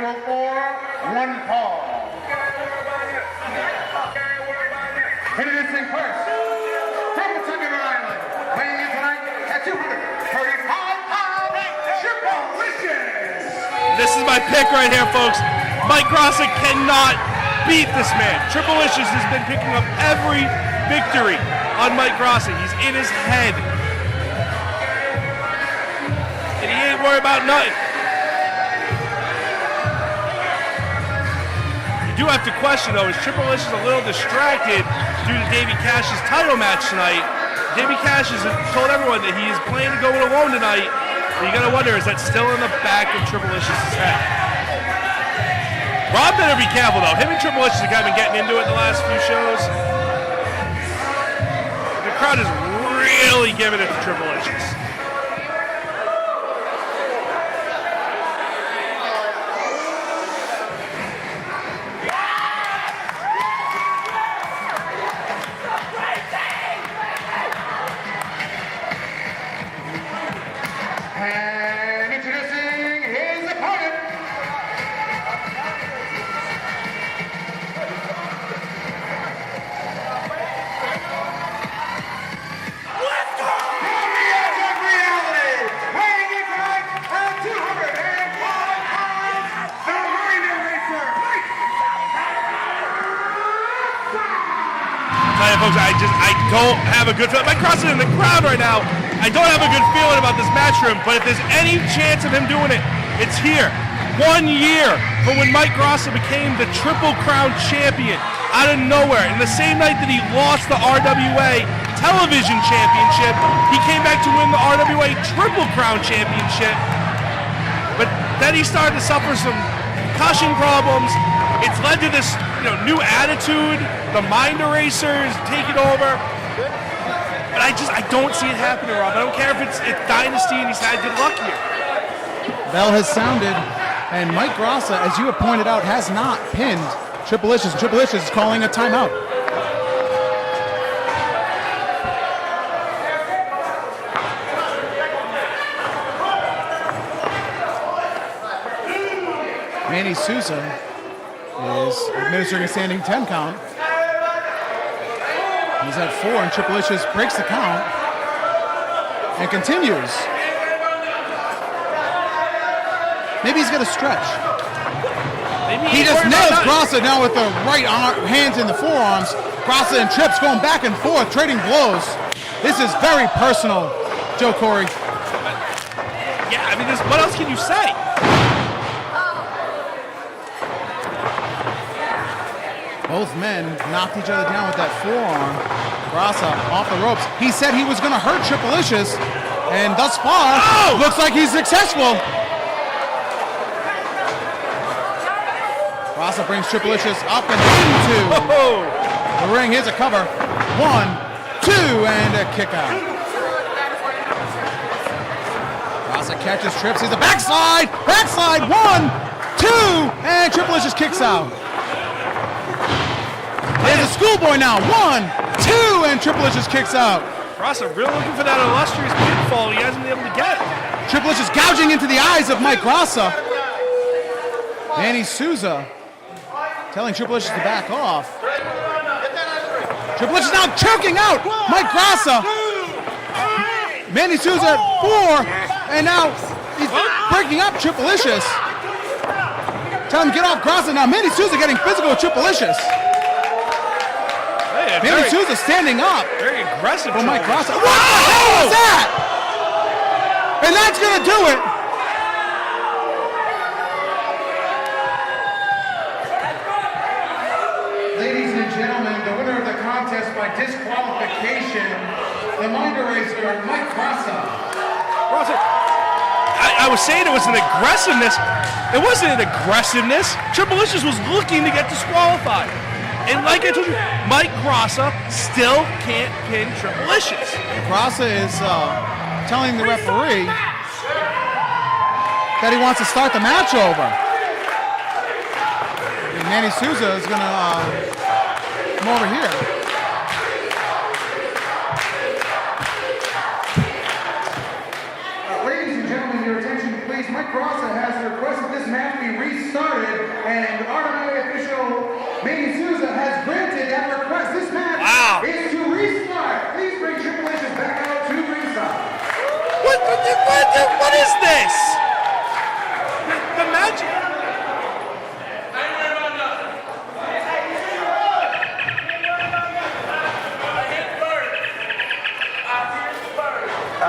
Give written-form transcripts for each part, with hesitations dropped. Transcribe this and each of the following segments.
scheduled for one fall. Introducing first, from Kentucky, Rhode Island, weighing in tonight at 235 pounds, Triplelicious. This is my pick right here, folks. Mike Gracá cannot beat this man. Triplelicious has been picking up every victory on Mike Gracá. He's in his head. And he ain't worried about nothing. You do have to question, though, is Triplelicious a little distracted due to Davey Cash's title match tonight? Davey Cash has told everyone that he is planning to go it alone tonight. But you gotta wonder, is that still in the back of Triplelicious' head? Rob better be careful, though. Him and Triplelicious have kind of been getting into it the last few shows. The crowd is really giving it to Triplelicious. And introducing his opponent. Folks, I don't have a good feeling. Mike Gracá in the crowd right now. I don't have a good feeling about this matchroom, but if there's any chance of him doing it, it's here. 1 year from when Mike Gracá became the Triple Crown champion out of nowhere. And the same night that he lost the RWA Television Championship, he came back to win the RWA Triple Crown Championship. But then he started to suffer some concussion problems. It's led to this, new attitude. The mind erasers taking over. But I don't see it happening, Rob. I don't care if it's Dynasty and he's had good luck here. Bell has sounded, and Mike Gracá, as you have pointed out, has not pinned Triplelicious. Triplelicious is calling a timeout. Manny Souza is administering a standing 10 count. He's at 4, and Triplelicious breaks the count and continues. Maybe he's going to stretch. He just nails Gracá now with the right hands in the forearms. Gracá and Trips going back and forth, trading blows. This is very personal, Joe Corey. Yeah, I mean, what else can you say? Both men knocked each other down with that forearm. Gracá off the ropes. He said he was going to hurt Triplelicious, and thus far, looks like he's successful. Gracá brings Triplelicious up and into the ring. Here's a cover. 1, 2, and a kick out. Gracá catches Trips. He's a backslide. Backslide. 1, 2, and Triplelicious kicks out. There's a schoolboy now. 1, 2, and Triplelicious kicks out. Gracá really looking for that illustrious pinfall. He hasn't been able to get it. Triplelicious gouging into the eyes of Mike Gracá. Manny Souza telling Triplelicious to back off. Triplelicious now choking out Mike Gracá. Manny Souza at 4, and now he's breaking up Triplelicious. Tell him to get off Gracá. Now Manny Souza getting physical with Triplelicious. Manny Souza standing up. Very aggressive. For Mike Gracá. What the hell was that? And that's going to do it. Ladies and gentlemen, the winner of the contest by disqualification, the mind eraser, Mike Gracá. I was saying it was an aggressiveness. It wasn't an aggressiveness. Triplelicious was looking to get disqualified. And like I told you, Mike Gracá still can't pin Triplelicious. Gracá is telling the referee that he wants to start the match over. And Manny Souza is going to come over here. Ladies and gentlemen, your attention please. Mike Gracá has requested this match be restarted.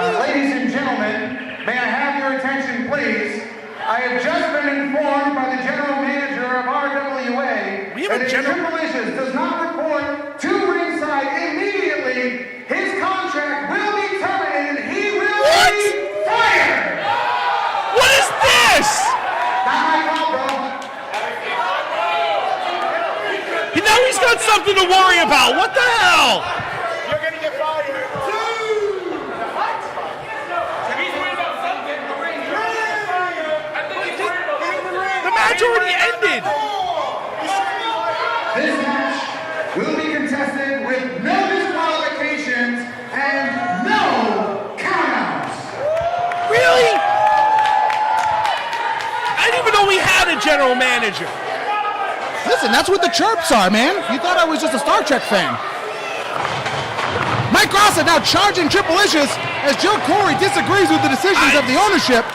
Ladies and gentlemen, may I have your attention, please? I have just been informed by the general manager of RWA that if Triplelicious does not report to ringside immediately, his contract will be terminated and he will be fired! What is this? Not my fault, bro. Now he's got something to worry about. What the hell? You're gonna get fired. The match already ended. This match will be contested with no disqualifications and no countouts. Really? I didn't even know we had a general manager. Listen, that's what the chirps are, man. You thought I was just a Star Trek fan. Mike Gracá now charging Triplelicious as Joe Corey disagrees with the decisions of the ownership.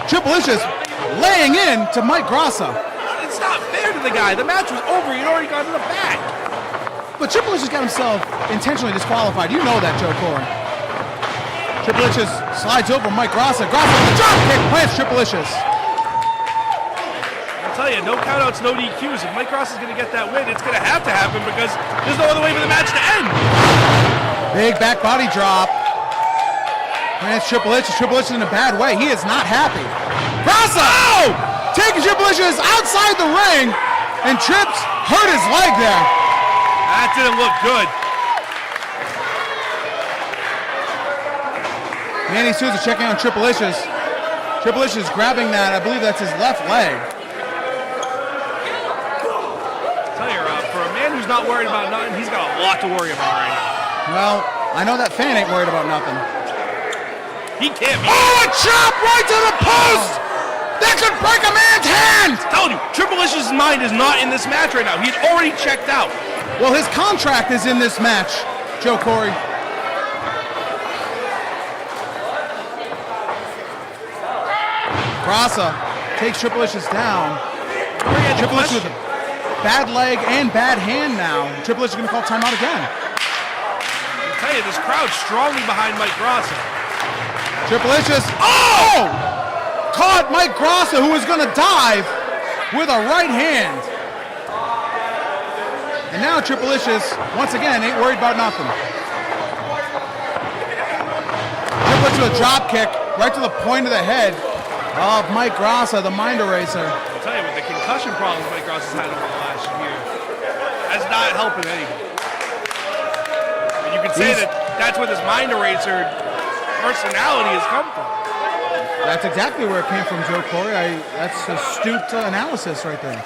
Triplelicious laying in to Mike Gracá. It's not fair to the guy. The match was over. He'd already gone to the back. But Triplelicious got himself intentionally disqualified. You know that, Joe Corey. Triplelicious slides over Mike Gracá. Gracá with a drop kick plants Triplelicious. I'll tell you, no countouts, no DQs. If Mike Gracá is going to get that win, it's going to have to happen because there's no other way for the match to end. Big back body drop. Plants Triplelicious. Triplelicious in a bad way. He is not happy. Gracá! Oh! Taking Triplelicious outside the ring, and Trips hurt his leg there. That didn't look good. Manny Souza checking on Triplelicious. Triplelicious grabbing that. I believe that's his left leg. For a man who's not worried about nothing, he's got a lot to worry about right now. Well, I know that fan ain't worried about nothing. He can't be. Oh, a chop right to the post! That could break a man's hand! I'm telling you, Triplelicious' mind is not in this match right now. He's already checked out. Well, his contract is in this match, Joe Corey. Gracá takes Triplelicious down. Triplelicious with a bad leg and bad hand now. Triplelicious is going to call timeout again. I tell you, this crowd's strongly behind Mike Gracá. Triplelicious, oh! Caught Mike Gracá, who was going to dive with a right hand. And now Triplelicious, once again, ain't worried about nothing. Triplelicious with a drop kick right to the point of the head of Mike Gracá, the mind eraser. I'll tell you, with the concussion problems Mike Gracá's had over the last year, that's not helping anybody. And you can say that's where this mind eraser personality has come from. That's exactly where it came from, Joe Corey. That's astute analysis right there.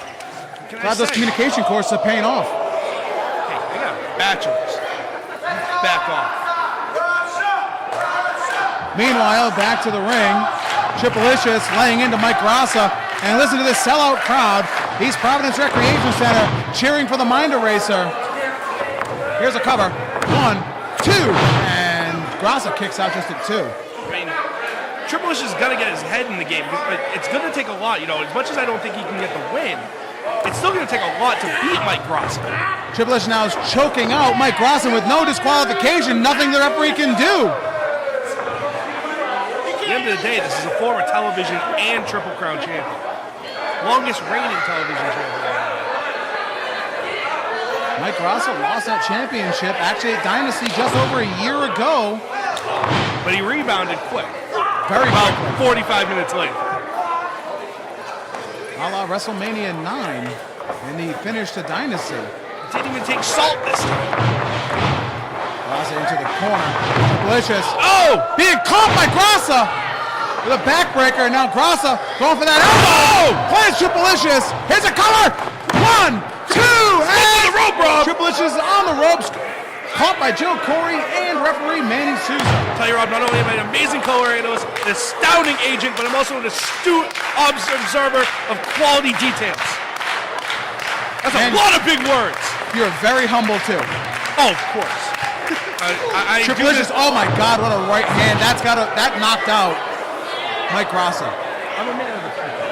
Glad those communication courses are paying off. Hey, they got bachelors. Back off. Meanwhile, back to the ring. Triplelicious laying into Mike Gracá. And listen to this sellout crowd. East Providence Recreation Center cheering for the mind eraser. Here's a cover. 1, 2. And Gracá kicks out just at 2. I mean, Triplelicious has got to get his head in the game. It's going to take a lot, as much as I don't think he can get the win, it's still going to take a lot to beat Mike Gracá. Triplelicious now is choking out Mike Gracá with no disqualification, nothing the referee can do. At the end of the day, this is a former television and Triple Crown champion. Longest reigning television champion. Mike Gracá lost that championship, actually at Dynasty just over a year ago. But he rebounded quick. Very about quick. 45 minutes later. A la WrestleMania 9, and he finished to Dynasty. Didn't even take salt this time. Gracá into the corner. Triplelicious. Oh! Being caught by Gracá with a backbreaker. Now Gracá going for that elbow. Plants Triplelicious. Here's a cover. 1, 2, and the rope, Rob. Triplelicious on the ropes. Caught by Joe Corey and referee Manny Souza. I'll tell you, Rob, not only am I an amazing color analyst, an astounding agent, but I'm also an astute observer of quality details. That's a lot of big words. You're very humble too. Oh, of course. Triplelicious, oh my God, what a right hand. That knocked out Mike Gracá. I'm a man of the people.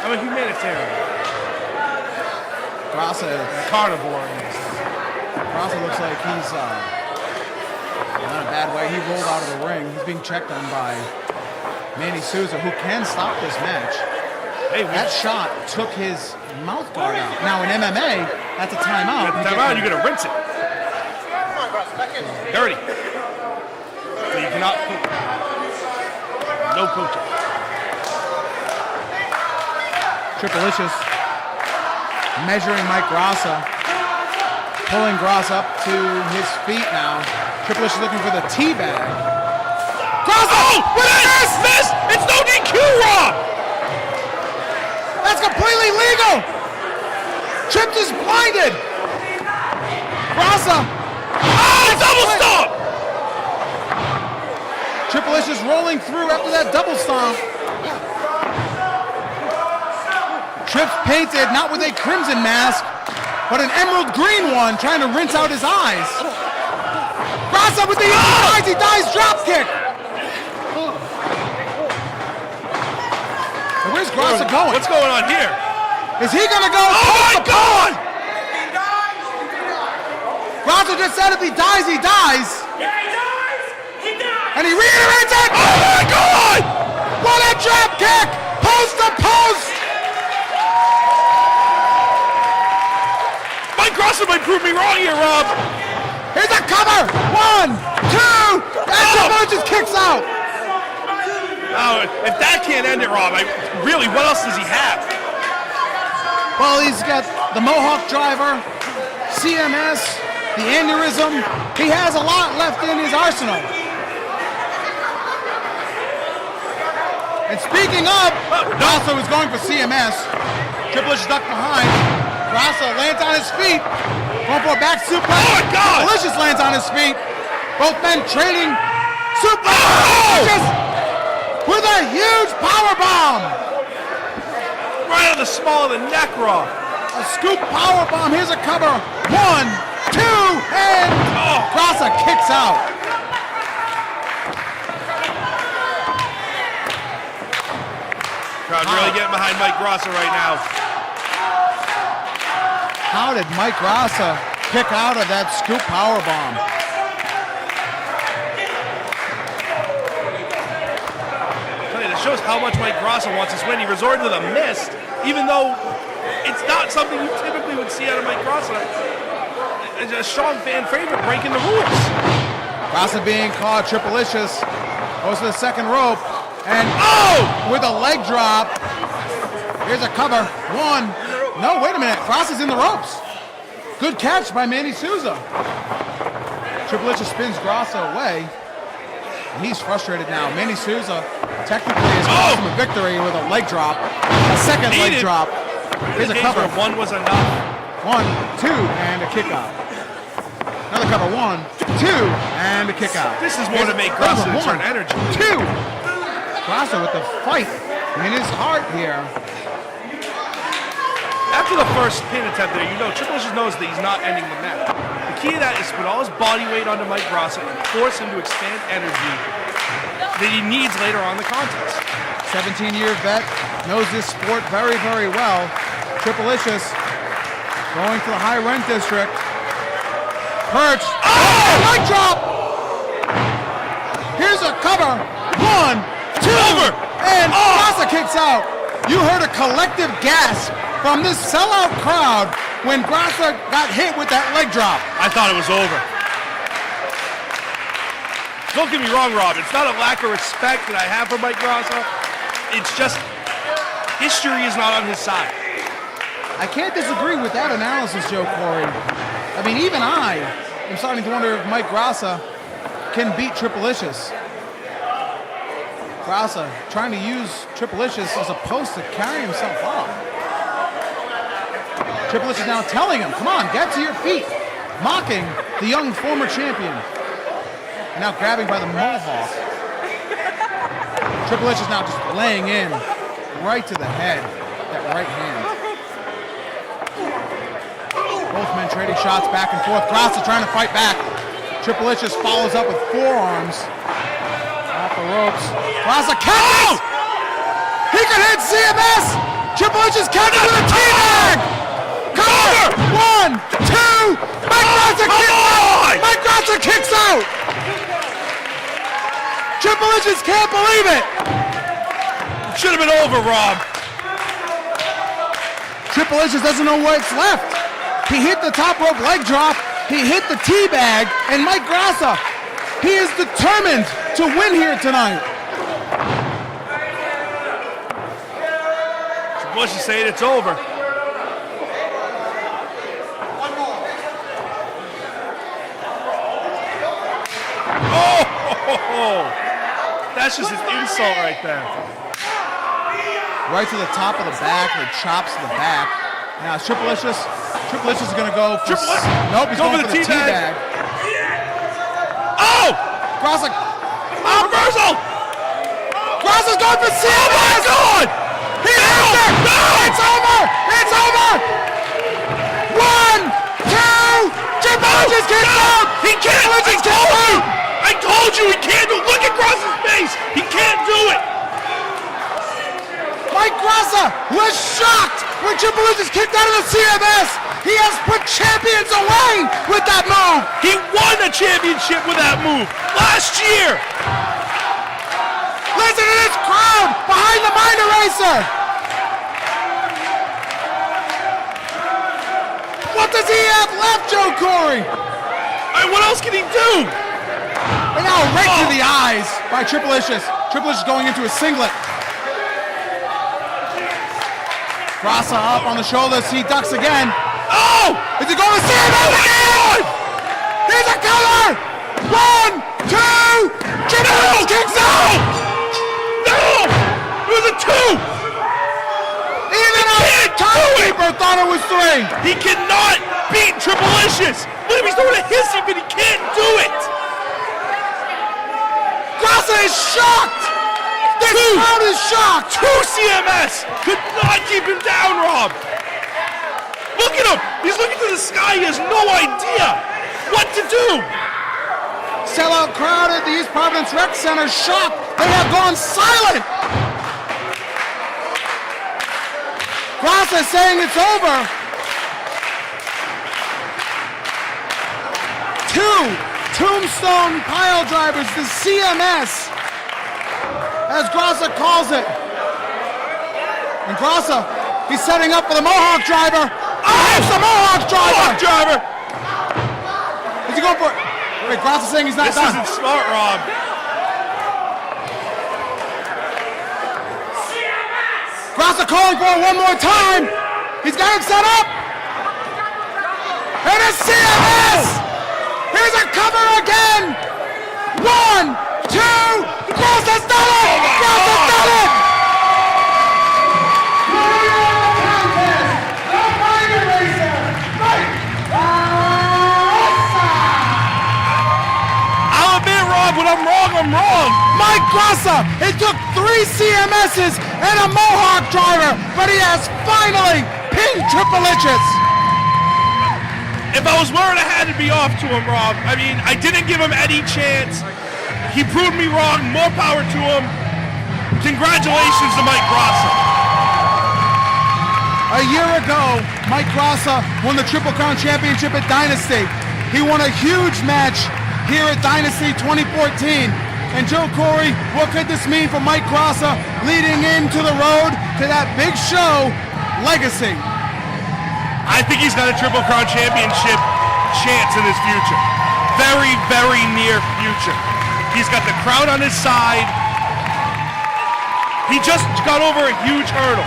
I'm a humanitarian. Gracá, a carnivore. Gracá looks like he's Not a bad way. He rolled out of the ring. He's being checked on by Manny Souza, who can stop this match. Hey, that shot took his mouth guard out. Now in MMA, that's a timeout. You're going to rinse it. Dirty. So you cannot coach. No coaching. Triplelicious measuring Mike Gracá. Pulling Gracá up to his feet now. Triplelicious looking for the teabag. Gracá! Oh! Miss! It's no DQ, Rob! That's completely legal! Trips is blinded! Gracá! Oh, double stomp! Triplelicious rolling through after that double stomp. Trips painted not with a crimson mask, but an emerald green one, trying to rinse out his eyes. Gracá with the he dies drop kick. And where's Gracá going? What's going on here? Is he gonna go? Oh my God! Gracá just said if he dies, he dies. Yeah, he dies! He dies! And he reiterates it! Oh my God! What a drop kick! Post to post! Mike Gracá might prove me wrong here, Rob. Here's a cover! 1, 2, and Triplelicious kicks out! Oh, if that can't end it, Rob, really, what else does he have? Well, he's got the Mohawk driver, CMS, the aneurysm. He has a lot left in his arsenal. And speaking of, Gracá was going for CMS. Triplelicious ducked behind. Gracá lands on his feet. Going for a back suplex. Oh my God! Triplelicious lands on his feet. Both men trading suplex. With a huge power bomb. Right on the small of the neck, Rob. A scoop power bomb. Here's a cover. 1, 2, and Gracá kicks out. Crowd really getting behind Mike Gracá right now. How did Mike Gracá kick out of that scoop power bomb? It shows how much Mike Gracá wants this win. He resorted to the mist, even though it's not something you typically would see out of Mike Gracá. It's a strong fan favorite breaking the rules. Gracá being caught. Triplelicious goes to the second rope. And with a leg drop. Here's a cover. 1. No, wait a minute. Gracá's in the ropes. Good catch by Manny Souza. Triplelicious spins Gracá away. And he's frustrated now. Manny Souza technically is awesome a victory with a leg drop. A second leg drop. Here's a cover. 1 was enough. 1, 2, and a kick out. Another cover. 1, 2, and a kick out. This is more to make Gracá turn energy. 2. Gracá with the fight in his heart here. After the first pin attempt there, Triplelicious knows that he's not ending the match. The key to that is to put all his body weight onto Mike Gracá and force him to expand energy that he needs later on in the contest. 17-year vet, knows this sport very, very well. Triplelicious going to the high rent district. Perch. Leg drop! Here's a cover. 1, 2, and Gracá kicks out. You heard a collective gasp from this sellout crowd when Gracá got hit with that leg drop. I thought it was over. Don't get me wrong, Rob. It's not a lack of respect that I have for Mike Gracá. It's just history is not on his side. I can't disagree with that analysis, Joe Corey. I mean, even I am starting to wonder if Mike Gracá can beat Triplelicious. Gracá trying to use Triplelicious as a post to carry himself off. Triplelicious now telling him, come on, get to your feet. Mocking the young former champion. And now grabbing by the mohawk. Triplelicious now just laying in right to the head, that right hand. Both men trading shots back and forth. Gracá trying to fight back. Triplelicious follows up with forearms. Off the ropes. Gracá catches! He could hit CMS! Triplelicious catches with a T-bag! Cover! 1, 2! Mike Gracá kicks out! Mike Gracá kicks out! Triplelicious can't believe it. Should have been over, Rob. Triplelicious doesn't know what's left. He hit the top rope leg drop. He hit the teabag, and Mike Gracá, he is determined to win here tonight. Triplelicious saying it's over. Oh, that's just an insult right there. Right to the top of the back, or chops to the back. Now Triplelicious is going to go for... Nope, he's going for the teabag. Oh! Gracá. Oh, reversal! Gracá's going for CMS! Oh my God! He hits it! No! It's over! It's over! 1, 2, Triplelicious kicks out! He can't! I told you he can't do it! Look across his face! He can't do it! Mike Gracá was shocked when Triplelicious kicked out of the CMS. He has put champions away with that move. He won the championship with that move last year. Listen to this crowd behind the Mind Eraser. What does he have left, Joe Corey? What else can he do? And now right to the eyes by Triplelicious. Triplelicious going into a singlet. Gracá up on the shoulders. He ducks again. Oh! Is he going to CMS again? Here's a cover! 1, 2, Triplelicious kicks out! No! It was a 2! Even a timekeeper thought it was 3. He cannot beat Triplelicious! Look at him, he's throwing a hissy, but he can't do it! Gracá is shocked! This crowd is shocked! 2 CMS! Could not keep him down, Rob! Look at him! He's looking to the sky, he has no idea what to do! Sellout crowd at the East Providence Rec Center shocked! They have gone silent! Gracá saying it's over! 2 tombstone pile drivers, the CMS, as Gracá calls it. And Gracá, he's setting up for the Mohawk driver. Oh, it's the Mohawk driver! Mohawk driver! Is he going for it? Wait, Gracá's saying he's not done. This isn't smart, Rob. Gracá calling for it one more time. He's got him set up. And it's CMS! Here's a cover again! 1, 2, Gracá's done it! Gracá's done it! I'll admit, Rob, when I'm wrong, I'm wrong. Mike Gracá, it took 3 CMSs and a Mohawk driver, but he has finally pinned Triplelicious. If I was wearing a hat, it'd be off to him, Rob. I mean, I didn't give him any chance. He proved me wrong. More power to him. Congratulations to Mike Gracá. A year ago, Mike Gracá won the Triple Crown Championship at Dynasty. He won a huge match here at Dynasty 2014. And Joe Corey, what could this mean for Mike Gracá leading into the road to that big show, Legacy? I think he's got a Triple Crown Championship chance in his future. Very, very near future. He's got the crowd on his side. He just got over a huge hurdle.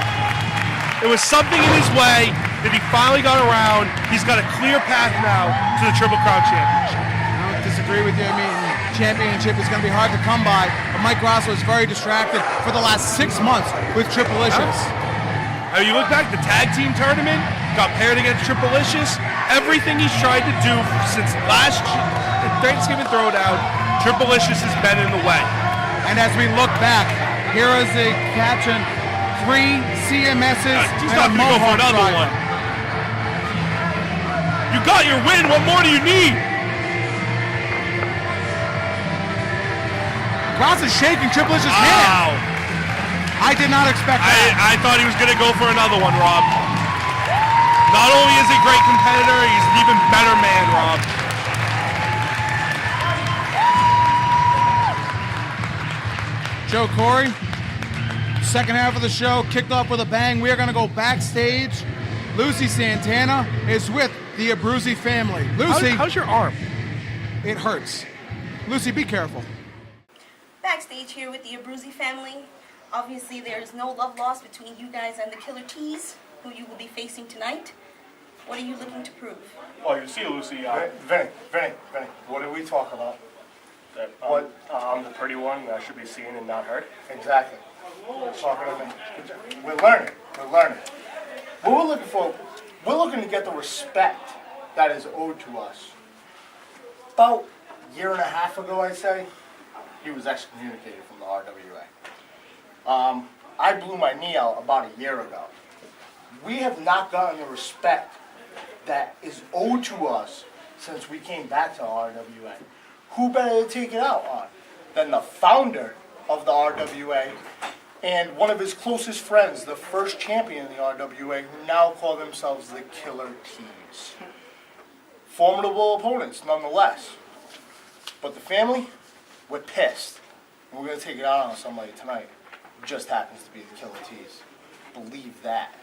It was something in his way that he finally got around. He's got a clear path now to the Triple Crown Championship. I don't disagree with you. I mean, championship is going to be hard to come by. But Mike Gracá was very distracted for the last 6 months with Triplelicious. You look back, the tag team tournament got paired against Triplelicious. Everything he's tried to do since last Thanksgiving Throwdown, Triplelicious has been in the way. And as we look back, here is the caption: 3 CMSs He's and not a going to go for Mohawk another driver. one. You got your win. What more do you need? Gracá's shaking Triplelicious' hand. I did not expect that. I thought he was going to go for another one, Rob. Not only is he a great competitor, he's an even better man, Rob. Joe Corey, second half of the show kicked off with a bang. We are going to go backstage. Lucy Santana is with the Abruzzi family. Lucy, how's your arm? It hurts. Lucy, be careful. Backstage here with the Abruzzi family. Obviously, there is no love lost between you guys and the Killer Tees, who you will be facing tonight. What are you looking to prove? Well, you see, Lucy, Vinny, what did we talk about? that What? I'm the pretty one that should be seen and not heard. Exactly. Talking to me. We're learning. What we're looking for, we're looking to get the respect that is owed to us. About a year and a half ago, I'd say, he was excommunicated from the RWA. I blew my knee out about a year ago. We have not gotten the respect that is owed to us since we came back to RWA. Who better to take it out on than the founder of the RWA and one of his closest friends, the first champion in the RWA, who now call themselves the Killer Tees. Formidable opponents, nonetheless. But the family, we're pissed. We're going to take it out on somebody tonight who just happens to be the Killer Tees. Believe that.